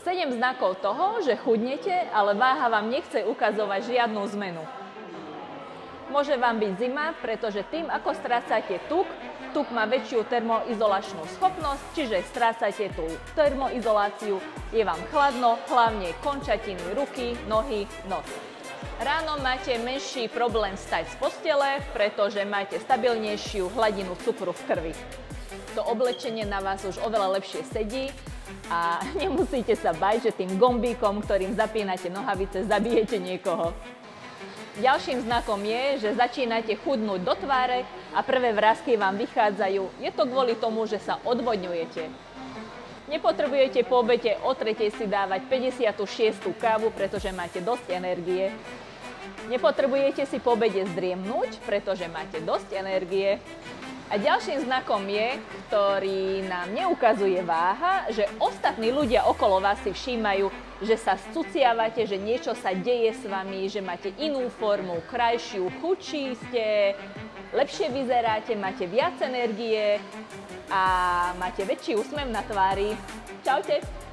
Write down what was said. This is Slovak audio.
7 znakov toho, že chudnete, ale váha vám nechce ukazovať žiadnu zmenu. Môže vám byť zima, pretože tým, ako strácate tuk, tuk má väčšiu termoizolačnú schopnosť, čiže strácate tú termoizoláciu, je vám chladno, hlavne končatiny, ruky, nohy, nos. Ráno máte menší problém vstať z postele, pretože máte stabilnejšiu hladinu cukru v krvi. To oblečenie na vás už oveľa lepšie sedí a nemusíte sa bať, že tým gombíkom, ktorým zapínate nohavice, zabijete niekoho. Ďalším znakom je, že začínate chudnúť do tváre a prvé vrásky vám vychádzajú. Je to kvôli tomu, že sa odvodňujete. Nepotrebujete po obede o 3:00 si dávať 56. kávu, pretože máte dosť energie. Nepotrebujete si po obede zdriemnúť, pretože máte dosť energie. A ďalším znakom je, ktorý nám neukazuje váha, že ostatní ľudia okolo vás si všímajú, že sa scuciavate, že niečo sa deje s vami, že máte inú formu, krajšiu, chudší ste, lepšie vyzeráte, máte viac energie a máte väčší úsmev na tvári. Čaute!